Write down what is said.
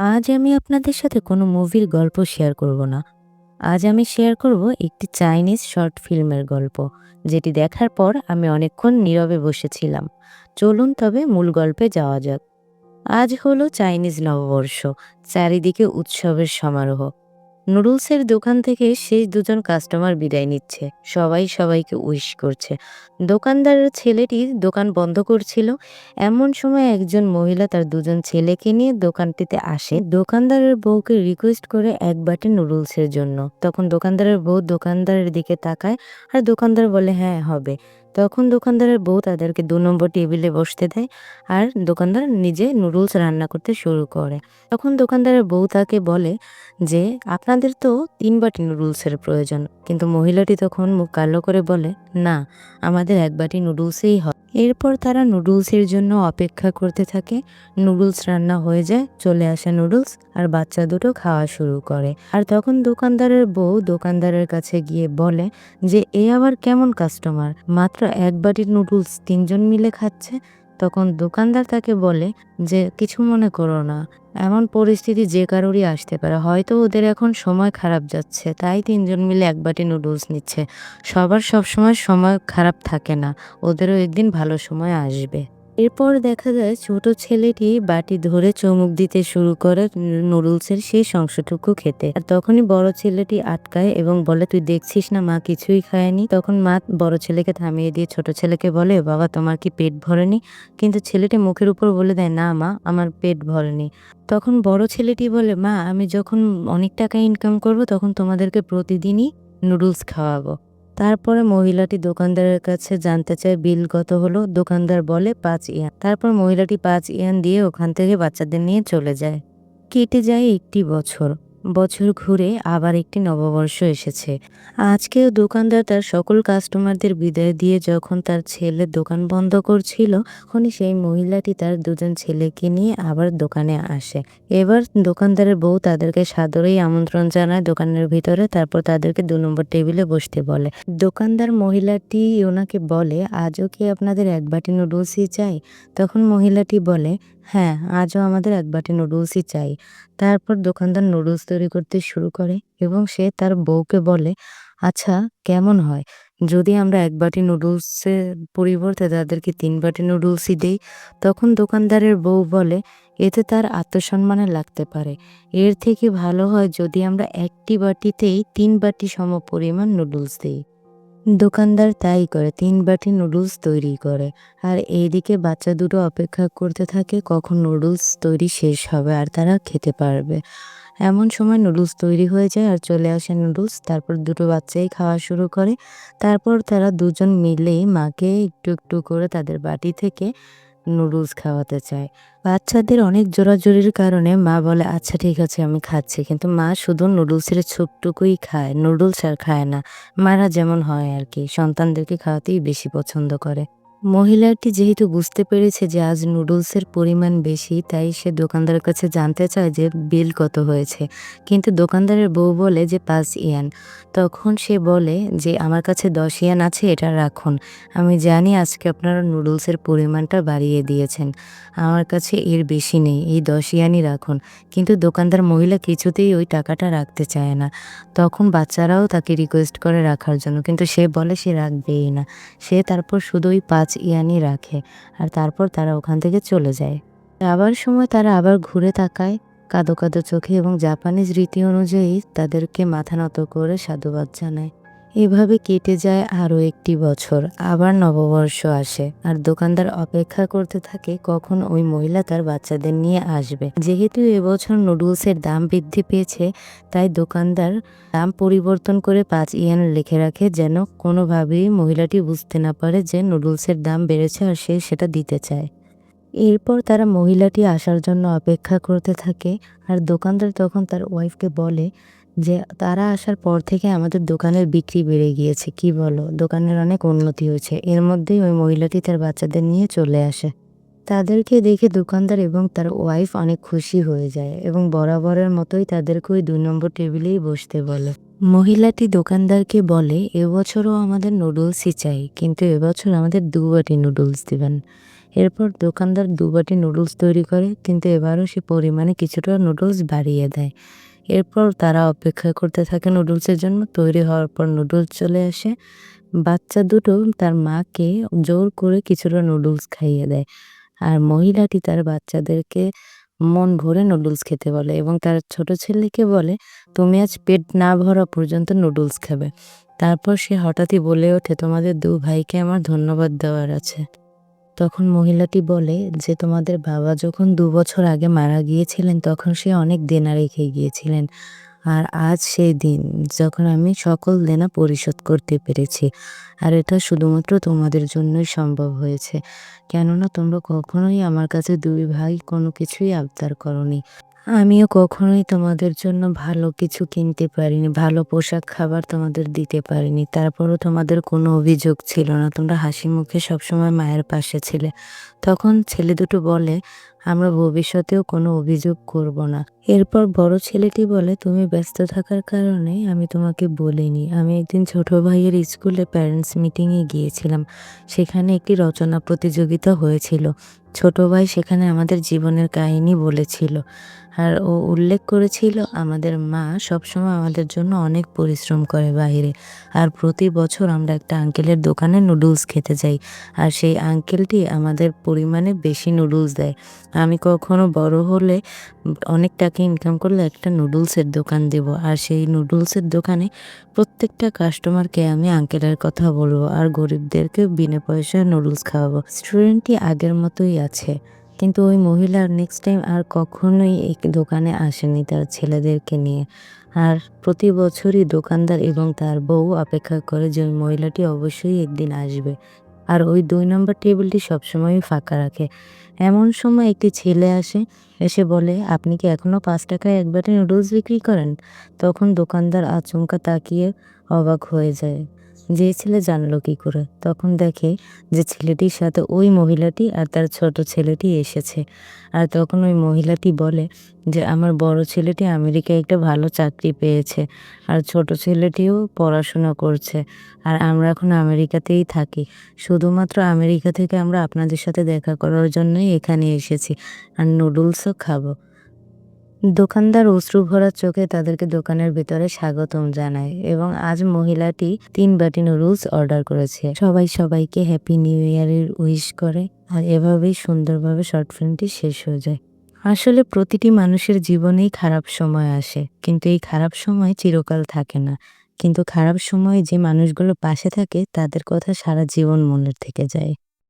আজ আমি আপনাদের সাথে কোনো মুভির গল্প শেয়ার করব না। আজ আমি শেয়ার করব একটি চাইনিজ শর্ট ফিল্মের গল্প, যেটি দেখার পর আমি অনেকক্ষণ নীরবে বসেছিলাম। চলুন তবে মূল গল্পে যাওয়া যাক। আজ হলো চাইনিজ নববর্ষ, চারিদিকে উৎসবের সমারোহ। নুডলসের দোকান থেকে শেষ দুজন কাস্টমার বিদায় নিচ্ছে, সবাই সবাইকে উইশ করছে। দোকানদারের ছেলেটি দোকান বন্ধ করছিল। এমন সময় একজন মহিলা তার দুজন ছেলেকে নিয়ে দোকানটিতে আসে। দোকানদারের বউকে রিকোয়েস্ট করে এক বাটি নুডলসের জন্য। তখন দোকানদারের বউ দোকানদারের দিকে তাকায়, আর দোকানদার বলে হ্যাঁ হবে। তখন দোকানদারের বউ তাদেরকে ২ নম্বর টেবিলে বসতে দেয়, আর দোকানদার নিজে নুডলস রান্না করতে শুরু করে। তখন দোকানদারের বউ তাকে বলে যে, আপনাদের তো ৩ বাটি নুডলসের প্রয়োজন। কিন্তু মহিলাটি তখন মুখ কালো করে বলে, না, আমাদের ১ বাটি নুডলসেই হয়। এরপর তারা নুডলসের জন্য অপেক্ষা করতে থাকে। নুডলস রান্না হয়ে যায়, চলে আসে নুডলস, আর বাচ্চা দুটো খাওয়া শুরু করে। আর তখন দোকানদারের বউ দোকানদারের কাছে গিয়ে বলে যে, এ আবার কেমন কাস্টমার, মাত্র ১ বাটি নুডলস ৩ জন মিলে খাচ্ছে। তখন দোকানদার তাকে বলে যে, কিছু মনে করো না, এমন পরিস্থিতি যে কারোরই আসতে পারে। হয়তো ওদের এখন সময় খারাপ যাচ্ছে, তাই ৩ জন মিলে ১ বাটি নুডলস নিচ্ছে। সবার সবসময় সময় খারাপ থাকে না, ওদেরও একদিন ভালো সময় আসবে। এরপর দেখা যায় ছোট ছেলেটি বাটি ধরে চুমুক দিতে শুরু করে নুডলসের শেষ অংশটুকু খেতে। আর তখনই বড় ছেলেটি আটকায় এবং বলে, তুই দেখছিস না মা কিছুই খায়নি। তখন মা বড় ছেলেকে থামিয়ে দিয়ে ছোট ছেলেকে বলে, বাবা তোমার কি পেট ভরেনি? কিন্তু ছেলেটি মুখের উপর বলে দেয়, না মা, আমার পেট ভরেনি। তখন বড় ছেলেটি বলে, মা আমি যখন অনেক টাকা ইনকাম করব তখন তোমাদেরকে প্রতিদিনই নুডলস খাওয়াবো। তারপরে মহিলাটি দোকানদারের কাছে জানতে চায় বিল কত হলো। দোকানদার বলে ৫ ইয়ান। তারপর মহিলাটি ৫ ইয়ান দিয়ে ওখান থেকে বাচ্চাদের নিয়ে চলে যায়। কেটে যায় একটি বছর। বছর ঘুরে আবার একটি নববর্ষ এসেছে। আজকেও দোকানদার তার সকল কাস্টমারদের বিদায় দিয়ে যখন তার ছেলে দোকান বন্ধ করছিল, তখনই সেই মহিলাটি তার দুজন ছেলেকে নিয়ে আবার দোকানে আসে। এবার দোকানদারের বউ তাদেরকে সাদরেই আমন্ত্রণ জানায় দোকানের ভিতরে, তারপর তাদেরকে ২ নম্বর টেবিলে বসতে বলে। দোকানদার মহিলাটি ওনাকে বলে, আজও কি আপনাদের ১ বাটি নুডলসই চাই? তখন মহিলাটি বলে, হ্যাঁ, আজও আমাদের ১ বাটি নুডলসই চাই। তারপর দোকানদার নুডলস তৈরি করতে শুরু করে এবং সে তার বউকে বলে, আচ্ছা কেমন হয় যদি আমরা ১ বাটি নুডলসের পরিবর্তে তাদেরকে ৩ বাটি নুডলসই দেই? তখন দোকানদারের বউ বলে, এতে তার আত্মসম্মানে লাগতে পারে। এর থেকে ভালো হয় যদি আমরা একটি বাটিতেই ৩ বাটি সমপরিমাণ নুডলস দিই। দোকানদার তাই করে, ৩ বাটি নুডলস তৈরি করে। আর এইদিকে বাচ্চা দুটো অপেক্ষা করতে থাকে কখন নুডলস তৈরি শেষ হবে আর তারা খেতে পারবে। এমন সময় নুডলস তৈরি হয়ে যায় আর চলে আসে নুডলস। তারপর দুটো বাচ্চাই খাওয়া শুরু করে। তারপর তারা দুজন মিলেই মাকে একটু একটু করে তাদের বাটি থেকে নুডলস খাওয়াতে চায়। বাচ্চাদের অনেক জোরাজুরির কারণে মা বলে, আচ্ছা ঠিক আছে আমি খাচ্ছি। কিন্তু মা শুধু নুডলসের ছোপটুকুই খায়, নুডলস আর খায় না। মারা যেমন হয় আরকি, সন্তানদেরকে খাওয়াতেই বেশি পছন্দ করে। মহিলাটি যেহেতু বুঝতে পেরেছে যে আজ নুডলসের পরিমাণ বেশি, তাই সে দোকানদারের কাছে জানতে চায় যে বিল কত হয়েছে। কিন্তু দোকানদারের বউ বলে যে ৫ ইয়ান। তখন সে বলে যে, আমার কাছে ১০ ইয়ান আছে, এটা রাখুন। আমি জানি আজকে আপনারা নুডলসের পরিমাণটা বাড়িয়ে দিয়েছেন। আমার কাছে এর বেশি নেই, এই ১০ ইয়ানই রাখুন। কিন্তু দোকানদার মহিলা কিছুতেই ওই টাকাটা রাখতে চায় না। তখন বাচ্চারাও তাকে রিকোয়েস্ট করে রাখার জন্য, কিন্তু সে বলে সে রাখবেই না। সে তারপর শুধু ওই ৫ ইয়ানই রাখে। আর তারপর তারা ওখান থেকে চলে যায়। যাবার সময় তারা আবার ঘুরে তাকায় কাঁদো কাঁদো চোখে এবং জাপানিজ রীতি অনুযায়ী তাদেরকে মাথা নত করে সাধুবাদ জানায়। এভাবে কেটে যায় আরও একটি বছর। আবার নববর্ষ আসে আর দোকানদার অপেক্ষা করতে থাকে কখন ওই মহিলা তার বাচ্চাদের নিয়ে আসবে। যেহেতু এবছর নুডলসের দাম বৃদ্ধি পেয়েছে, তাই দোকানদার দাম পরিবর্তন করে ৫ ইয়ান লিখে রাখে, যেন কোনোভাবেই মহিলাটি বুঝতে না পারে যে নুডলসের দাম বেড়েছে আর সে সেটা দিতে চায়। এরপর তারা মহিলাটি আসার জন্য অপেক্ষা করতে থাকে। আর দোকানদার তখন তার ওয়াইফকে বলে যে, তারা আসার পর থেকে আমাদের দোকানের বিক্রি বেড়ে গিয়েছে, কি বলো, দোকানের অনেক উন্নতি হয়েছে। এর মধ্যেই ওই মহিলাটি তার বাচ্চাদের নিয়ে চলে আসে। তাদেরকে দেখে দোকানদার এবং তার ওয়াইফ অনেক খুশি হয়ে যায় এবং বরাবরের মতোই তাদেরকে ওই ২ নম্বর টেবিলেই বসতে বলে। মহিলাটি দোকানদারকে বলে, এবছরও আমাদের নুডলসই চাই, কিন্তু এবছর আমাদের ২ বাটি নুডলস দিবেন। এরপর দোকানদার ২ বাটি নুডলস তৈরি করে, কিন্তু এবারও সে পরিমাণে কিছুটা নুডলস বাড়িয়ে দেয়। এরপর তারা অপেক্ষা করতে থাকে নুডলসের জন্য। তৈরি হওয়ার পর নুডলস চলে আসে। বাচ্চা দুটো তার মাকে জোর করে কিছুটা নুডলস খাইয়ে দেয়। আর মহিলাটি তার বাচ্চাদেরকে মন ভরে নুডলস খেতে বলে এবং তার ছোট ছেলেকে বলে, "তুমি আজ পেট না ভরা পর্যন্ত নুডলস খাবে।" তারপর সে হঠাৎই বলে ওঠে, "তোমাদের ২ ভাইকে আমার ধন্যবাদ দেওয়ার আছে।" তখন মহিলাটি বলে যে, "তোমাদের বাবা যখন ২ বছর আগে মারা গিয়েছিলেন তখন সে অনেক দেনা রেখে গিয়েছিলেন। আর আজ সেই দিন যখন আমি সকল দেনা পরিশোধ করতে পেরেছি। আর এটা শুধুমাত্র তোমাদের জন্যই সম্ভব হয়েছে। কেননা তোমরা কখনোই আমার কাছে ২ ভাই কোনো কিছুই আবদার করোনি। আমিও কখনোই তোমাদের জন্য ভালো কিছু কিনতে পারিনি। ভালো পোশাক খাবার তোমাদের দিতে পারিনি। তারপরও তোমাদের কোনো অভিযোগ ছিল না। তোমরা হাসিমুখে সবসময় মায়ের পাশে ছিলে।" তখন ছেলে দুটো বলে, "আমরা ভবিষ্যতেও কোনো অভিযোগ করব না।" এরপর বড় ছেলেটি বলে, "তুমি ব্যস্ত থাকার কারণে আমি তোমাকে বলিনি। আমি একদিন ছোট ভাইয়ের স্কুলে প্যারেন্টস মিটিংয়ে গিয়েছিলাম। সেখানে একটি রচনা প্রতিযোগিতা হয়েছিল। ছোট ভাই সেখানে আমাদের জীবনের কাহিনী বলেছিল। আর ও উল্লেখ করেছিল আমাদের মা সবসময় আমাদের জন্য অনেক পরিশ্রম করে বাহিরে। আর প্রতি বছর আমরা একটা আঙ্কেলের দোকানে নুডলস খেতে যাই। আর সেই আঙ্কেলটি আমাদের পরিমাণে বেশি নুডলস দেয়। আমি কখনো বড় হলে অনেক টাকা ইনকাম করলে একটা নুডলসের দোকান দেব। আর সেই নুডলসের দোকানে প্রত্যেকটা কাস্টমারকে আমি আঙ্কেলের কথা বলবো আর গরিবদেরকে বিনা পয়সায় নুডলস খাওয়াবো।" স্টুডেন্টটি আগের মতোই আছে। কিন্তু ওই মহিলা নেক্সট টাইম আর কখনোই এই দোকানে আসেনি তার ছেলেদেরকে নিয়ে। আর প্রতি বছরই দোকানদার এবং তার বউ অপেক্ষা করে যে ওই মহিলাটি অবশ্যই একদিন আসবে। আর ওই ২ নম্বর টেবিলটি সবসময়ই ফাঁকা রাখে। এমন সময় একটি ছেলে আসে, এসে বলে, "আপনি কি এখনো ৳৫ য় ১ বাটি নুডলস বিক্রি করেন?" তখন দোকানদার আচমকা তাকিয়ে অবাক হয়ে যায়। যে ছেলে জানলো কি করে? তখন দেখে যে ছেলেটির সাথে ওই মহিলাটি আর তার ছোট ছেলেটি এসেছে। আর তখন ওই মহিলাটি বলে যে, "আমার বড় ছেলেটি আমেরিকায় একটা ভালো চাকরি পেয়েছে। আর ছোট ছেলেটিও পড়াশোনা করছে। আর আমরা এখন আমেরিকাতেই থাকি। শুধুমাত্র আমেরিকা থেকে আমরা আপনাদের সাথে দেখা করার জন্যই এখানে এসেছি। আর নুডলসও খাবো।" দোকানদার অশ্রুভরা চোখে তাদেরকে দোকানের ভেতরে স্বাগতম জানায় এবং আজ মহিলাটি ৩ বাটি নুডলস অর্ডার করেছে। সবাই সবাইকে হ্যাপি নিউ ইয়ারের উইশ করে। আর এভাবেই সুন্দরভাবে শর্ট ফিল্মটি শেষ হয়ে যায়। আসলে প্রতিটি মানুষের জীবনেই খারাপ সময় আসে। কিন্তু এই খারাপ সময় চিরকাল থাকে না। কিন্তু খারাপ সময়ে যে মানুষগুলো পাশে থাকে তাদের কথা সারা জীবন মনে থেকে যায়।